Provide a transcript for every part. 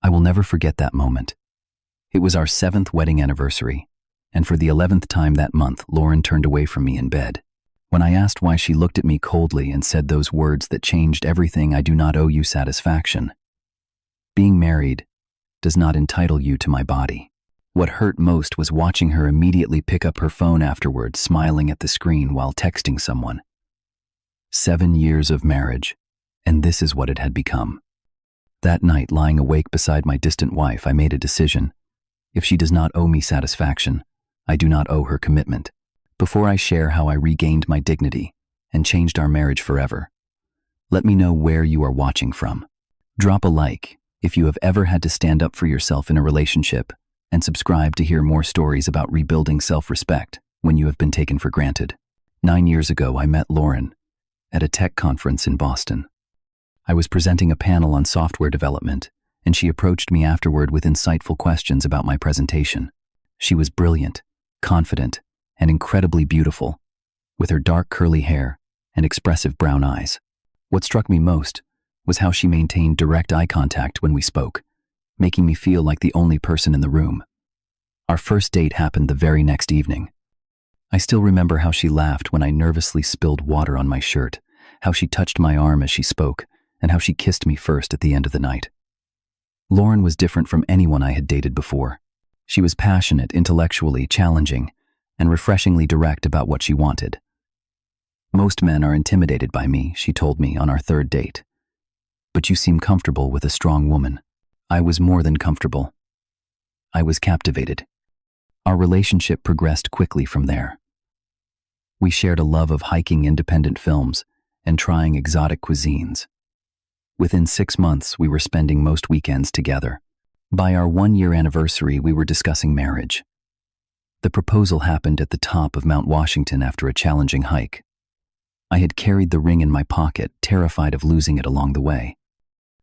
I will never forget that moment. It was our 7th wedding anniversary, and for the 11th time that month, Lauren turned away from me in bed. When I asked why, she looked at me coldly and said those words that changed everything: "I do not owe you satisfaction. Being married does not entitle you to my body." What hurt most was watching her immediately pick up her phone afterwards, smiling at the screen while texting someone. 7 years of marriage, and this is what it had become. That night, lying awake beside my distant wife, I made a decision. If she does not owe me satisfaction, I do not owe her commitment. Before I share how I regained my dignity and changed our marriage forever, let me know where you are watching from. Drop a like if you have ever had to stand up for yourself in a relationship, and subscribe to hear more stories about rebuilding self-respect when you have been taken for granted. 9 years ago, I met Lauren at a tech conference in Boston. I was presenting a panel on software development, and she approached me afterward with insightful questions about my presentation. She was brilliant, confident, and incredibly beautiful, with her dark curly hair and expressive brown eyes. What struck me most was how she maintained direct eye contact when we spoke, making me feel like the only person in the room. Our first date happened the very next evening. I still remember how she laughed when I nervously spilled water on my shirt, how she touched my arm as she spoke, and how she kissed me first at the end of the night. Lauren was different from anyone I had dated before. She was passionate, intellectually challenging, and refreshingly direct about what she wanted. "Most men are intimidated by me," she told me on our 3rd date. "But you seem comfortable with a strong woman." I was more than comfortable. I was captivated. Our relationship progressed quickly from there. We shared a love of hiking independent films and trying exotic cuisines. Within 6 months, we were spending most weekends together. By our 1-year anniversary, we were discussing marriage. The proposal happened at the top of Mount Washington after a challenging hike. I had carried the ring in my pocket, terrified of losing it along the way.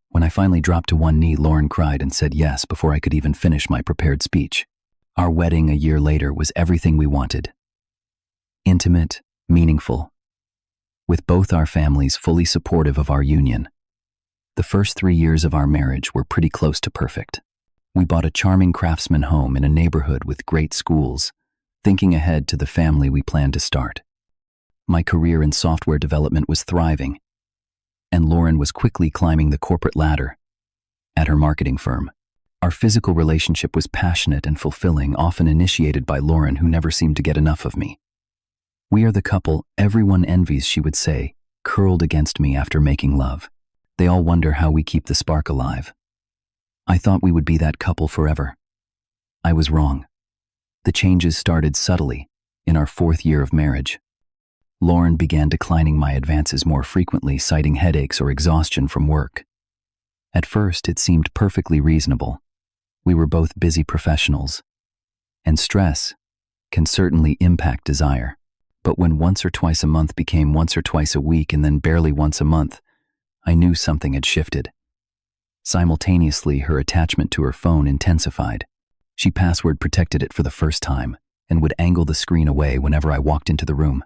When I finally dropped to one knee, Lauren cried and said yes before I could even finish my prepared speech. Our wedding a year later was everything we wanted. Intimate, meaningful, with both our families fully supportive of our union. The first 3 years of our marriage were pretty close to perfect. We bought a charming craftsman home in a neighborhood with great schools, thinking ahead to the family we planned to start. My career in software development was thriving, and Lauren was quickly climbing the corporate ladder at her marketing firm. Our physical relationship was passionate and fulfilling, often initiated by Lauren, who never seemed to get enough of me. "We are the couple everyone envies," she would say, curled against me after making love. "They all wonder how we keep the spark alive." I thought we would be that couple forever. I was wrong. The changes started subtly in our 4th year of marriage. Lauren began declining my advances more frequently, citing headaches or exhaustion from work. At first, it seemed perfectly reasonable. We were both busy professionals, and stress can certainly impact desire. But when once or twice a month became once or twice a week and then barely once a month, I knew something had shifted. Simultaneously, her attachment to her phone intensified. She password protected it for the first time and would angle the screen away whenever I walked into the room.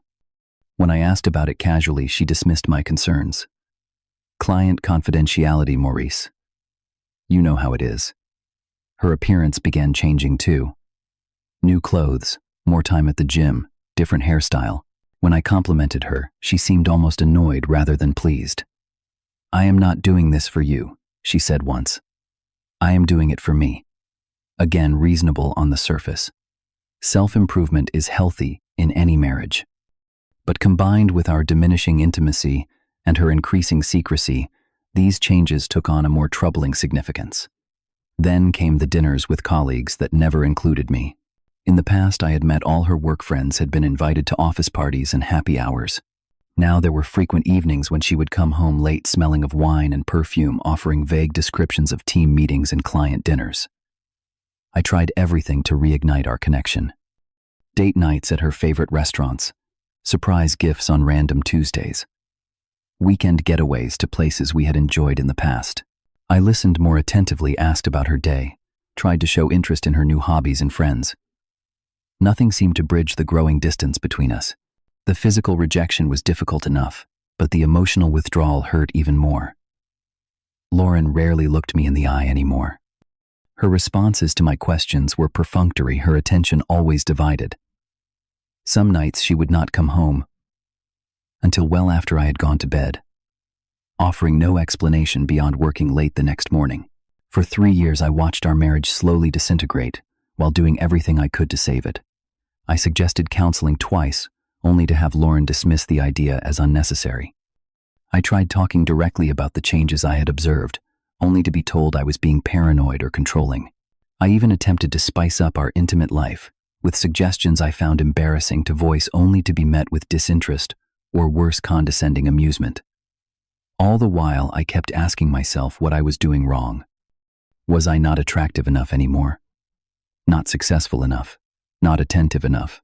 When I asked about it casually, she dismissed my concerns. "Client confidentiality, Maurice. You know how it is." Her appearance began changing too. New clothes, more time at the gym, different hairstyle. When I complimented her, she seemed almost annoyed rather than pleased. "I am not doing this for you," she said once. "I am doing it for me." Again, reasonable on the surface. Self-improvement is healthy in any marriage. But combined with our diminishing intimacy and her increasing secrecy, these changes took on a more troubling significance. Then came the dinners with colleagues that never included me. In the past, I had met all her work friends, had been invited to office parties and happy hours. Now there were frequent evenings when she would come home late, smelling of wine and perfume, offering vague descriptions of team meetings and client dinners. I tried everything to reignite our connection. Date nights at her favorite restaurants, surprise gifts on random Tuesdays, weekend getaways to places we had enjoyed in the past. I listened more attentively, asked about her day, tried to show interest in her new hobbies and friends. Nothing seemed to bridge the growing distance between us. The physical rejection was difficult enough, but the emotional withdrawal hurt even more. Lauren rarely looked me in the eye anymore. Her responses to my questions were perfunctory, her attention always divided. Some nights she would not come home until well after I had gone to bed, offering no explanation beyond working late the next morning. For 3 years I watched our marriage slowly disintegrate while doing everything I could to save it. I suggested counseling twice, only to have Lauren dismiss the idea as unnecessary. I tried talking directly about the changes I had observed, only to be told I was being paranoid or controlling. I even attempted to spice up our intimate life with suggestions I found embarrassing to voice, only to be met with disinterest or worse, condescending amusement. All the while I kept asking myself what I was doing wrong. Was I not attractive enough anymore? Not successful enough? Not attentive enough?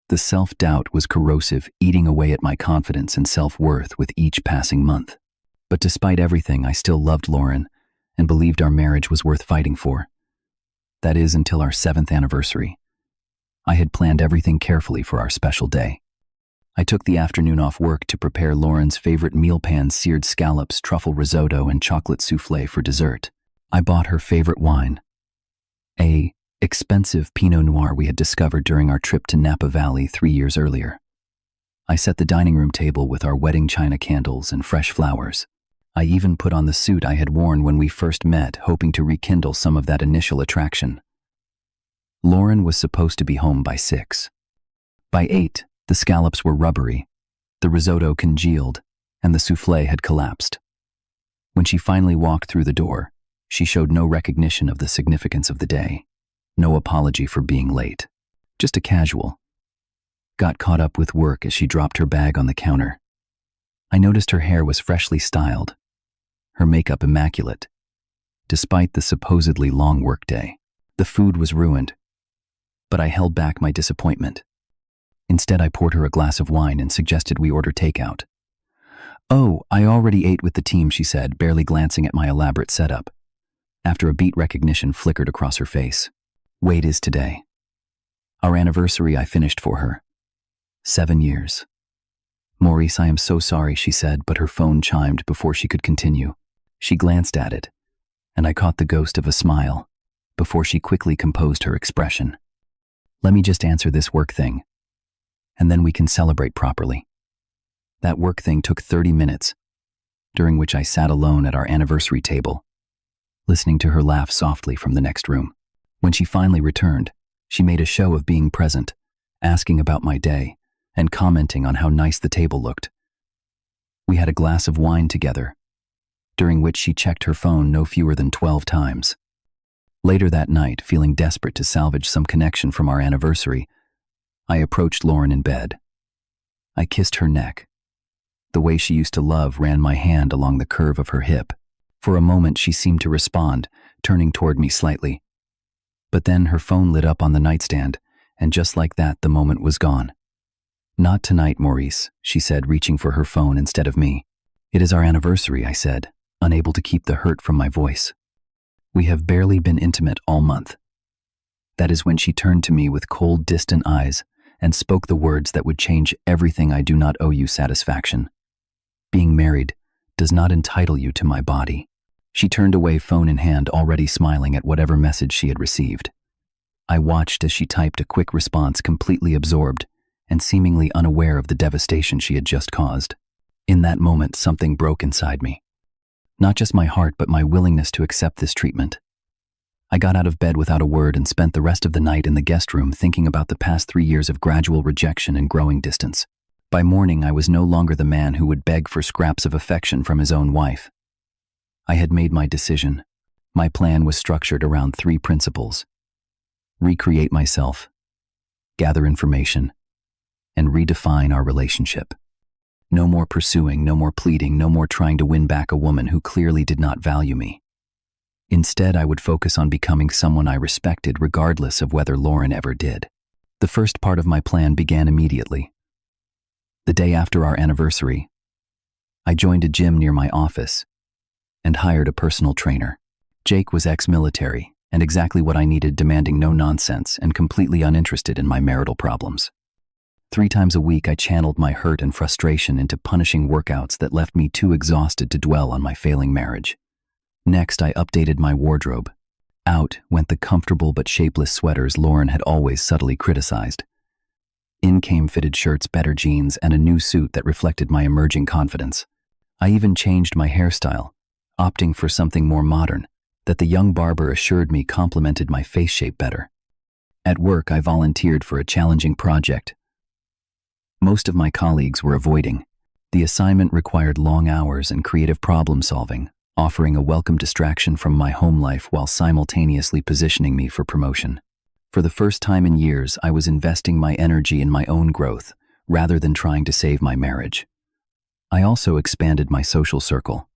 The self-doubt was corrosive, eating away at my confidence and self-worth with each passing month. But despite everything, I still loved Lauren and believed our marriage was worth fighting for. That is, until our 7th anniversary. I had planned everything carefully for our special day. I took the afternoon off work to prepare Lauren's favorite meal pan, seared scallops, truffle risotto, and chocolate souffle for dessert. I bought her favorite wine, a expensive Pinot Noir we had discovered during our trip to Napa Valley 3 years earlier. I set the dining room table with our wedding china candles and fresh flowers. I even put on the suit I had worn when we first met, hoping to rekindle some of that initial attraction. Lauren was supposed to be home by 6. By 8, the scallops were rubbery, the risotto congealed, and the souffle had collapsed. When she finally walked through the door, she showed no recognition of the significance of the day, no apology for being late, just a casual. Got caught up with work as she dropped her bag on the counter. I noticed her hair was freshly styled, her makeup immaculate. Despite the supposedly long workday, the food was ruined, but I held back my disappointment. Instead, I poured her a glass of wine and suggested we order takeout. "Oh, I already ate with the team," she said, barely glancing at my elaborate setup. After a beat, recognition flickered across her face. Wait, is today our anniversary? I finished for her. 7 years. "Maurice, I am so sorry," she said, but her phone chimed before she could continue. She glanced at it, and I caught the ghost of a smile before she quickly composed her expression. "Let me just answer this work thing, and then we can celebrate properly." That work thing took 30 minutes, during which I sat alone at our anniversary table, listening to her laugh softly from the next room. When she finally returned, she made a show of being present, asking about my day and commenting on how nice the table looked. We had a glass of wine together, during which she checked her phone no fewer than 12 times. Later that night, feeling desperate to salvage some connection from our anniversary, I approached Lauren in bed. I kissed her neck. The way she used to love, ran my hand along the curve of her hip. For a moment she seemed to respond, turning toward me slightly. But then her phone lit up on the nightstand, and just like that the moment was gone. "Not tonight, Maurice," she said, reaching for her phone instead of me. "It is our anniversary," I said, unable to keep the hurt from my voice. "We have barely been intimate all month." That is when she turned to me with cold, distant eyes and spoke the words that would change everything. "I do not owe you satisfaction. Being married does not entitle you to my body." She turned away, phone in hand, already smiling at whatever message she had received. I watched as she typed a quick response, completely absorbed and seemingly unaware of the devastation she had just caused. In that moment, something broke inside me. Not just my heart, but my willingness to accept this treatment. I got out of bed without a word and spent the rest of the night in the guest room thinking about the past 3 years of gradual rejection and growing distance. By morning, I was no longer the man who would beg for scraps of affection from his own wife. I had made my decision. My plan was structured around 3 principles: recreate myself, gather information, and redefine our relationship. No more pursuing, no more pleading, no more trying to win back a woman who clearly did not value me. Instead, I would focus on becoming someone I respected, regardless of whether Lauren ever did. The first part of my plan began immediately. The day after our anniversary, I joined a gym near my office and hired a personal trainer. Jake was ex-military and exactly what I needed, demanding no nonsense and completely uninterested in my marital problems. 3 times a week, I channeled my hurt and frustration into punishing workouts that left me too exhausted to dwell on my failing marriage. Next, I updated my wardrobe, Out went the comfortable but shapeless sweaters Lauren had always subtly criticized. In came fitted shirts, better jeans, and a new suit that reflected my emerging confidence. I even changed my hairstyle, opting for something more modern, that the young barber assured me complemented my face shape better. At work, I volunteered for a challenging project most of my colleagues were avoiding. The assignment required long hours and creative problem solving, offering a welcome distraction from my home life while simultaneously positioning me for promotion. For the first time in years, I was investing my energy in my own growth, rather than trying to save my marriage. I also expanded my social circle.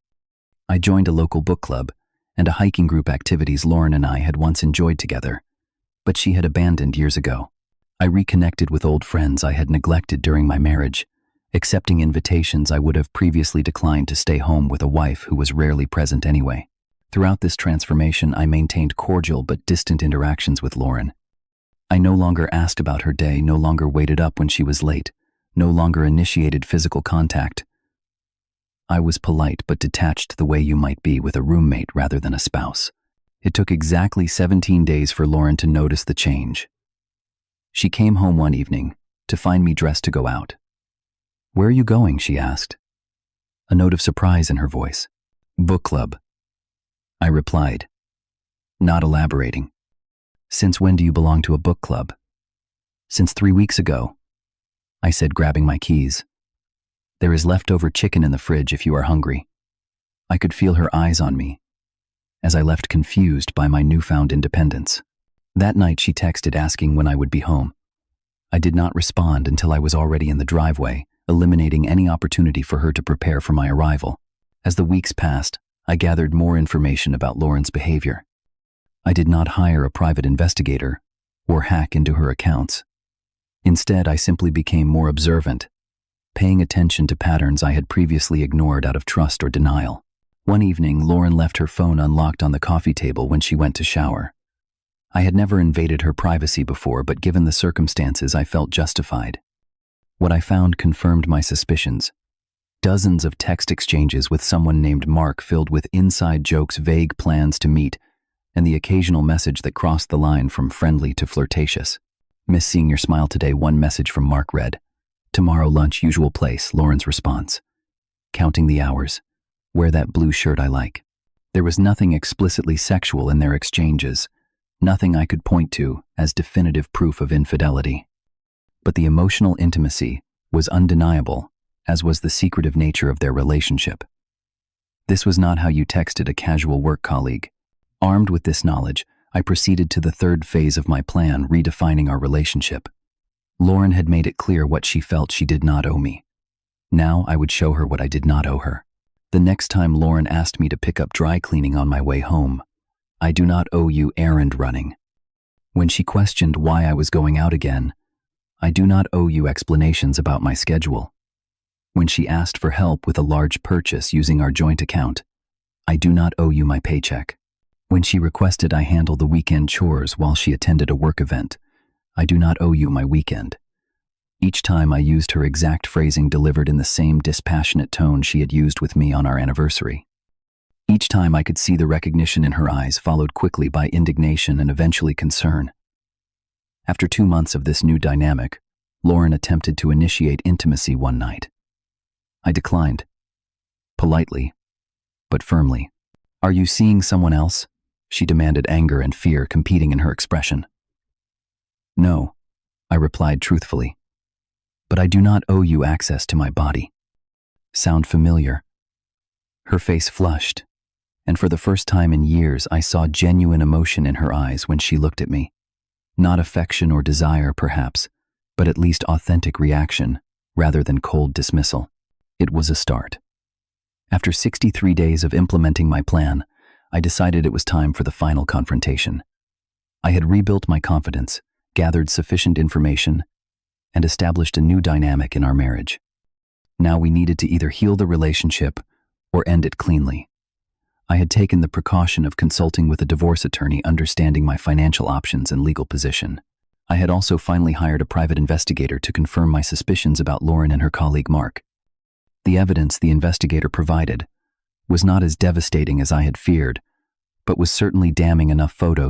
I joined a local book club and a hiking group activities Lauren and I had once enjoyed together, but she had abandoned years ago. I reconnected with old friends I had neglected during my marriage, accepting invitations I would have previously declined to stay home with a wife who was rarely present anyway. Throughout this transformation, I maintained cordial but distant interactions with Lauren. I no longer asked about her day, no longer waited up when she was late, no longer initiated physical contact. I was polite but detached the way you might be with a roommate rather than a spouse. It took exactly 17 days for Lauren to notice the change. She came home one evening to find me dressed to go out. "Where are you going?" she asked, a note of surprise in her voice. "Book club," I replied, not elaborating. "Since when do you belong to a book club?" "Since 3 weeks ago," I said, grabbing my keys. "There is leftover chicken in the fridge if you are hungry." I could feel her eyes on me as I left, confused by my newfound independence. That night she texted asking when I would be home. I did not respond until I was already in the driveway, eliminating any opportunity for her to prepare for my arrival. As the weeks passed, I gathered more information about Lauren's behavior. I did not hire a private investigator or hack into her accounts. Instead, I simply became more observant, paying attention to patterns I had previously ignored out of trust or denial. One evening, Lauren left her phone unlocked on the coffee table when she went to shower. I had never invaded her privacy before, but given the circumstances, I felt justified. What I found confirmed my suspicions. Dozens of text exchanges with someone named Mark filled with inside jokes, vague plans to meet, and the occasional message that crossed the line from friendly to flirtatious. "Miss seeing your smile today," one message from Mark read. "Tomorrow lunch, usual place," Lauren's response. "Counting the hours. Wear that blue shirt I like." There was nothing explicitly sexual in their exchanges, nothing I could point to as definitive proof of infidelity. But the emotional intimacy was undeniable, as was the secretive nature of their relationship. This was not how you texted a casual work colleague. Armed with this knowledge, I proceeded to the third phase of my plan, redefining our relationship. Lauren had made it clear what she felt she did not owe me. Now I would show her what I did not owe her. The next time Lauren asked me to pick up dry cleaning on my way home, "I do not owe you errand running." When she questioned why I was going out again, "I do not owe you explanations about my schedule." When she asked for help with a large purchase using our joint account, "I do not owe you my paycheck." When she requested I handle the weekend chores while she attended a work event, "I do not owe you my weekend." Each time I used her exact phrasing, delivered in the same dispassionate tone she had used with me on our anniversary. Each time I could see the recognition in her eyes, followed quickly by indignation and eventually concern. After 2 months of this new dynamic, Lauren attempted to initiate intimacy one night. I declined, politely, but firmly. "Are you seeing someone else?" she demanded, anger and fear competing in her expression. "No," I replied truthfully. "But I do not owe you access to my body." Sound familiar? Her face flushed, and for the first time in years I saw genuine emotion in her eyes when she looked at me. Not affection or desire, perhaps, but at least authentic reaction, rather than cold dismissal. It was a start. After 63 days of implementing my plan, I decided it was time for the final confrontation. I had rebuilt my confidence, gathered sufficient information, and established a new dynamic in our marriage. Now we needed to either heal the relationship or end it cleanly. I had taken the precaution of consulting with a divorce attorney, understanding my financial options and legal position. I had also finally hired a private investigator to confirm my suspicions about Lauren and her colleague Mark. The evidence the investigator provided was not as devastating as I had feared, but was certainly damning enough photos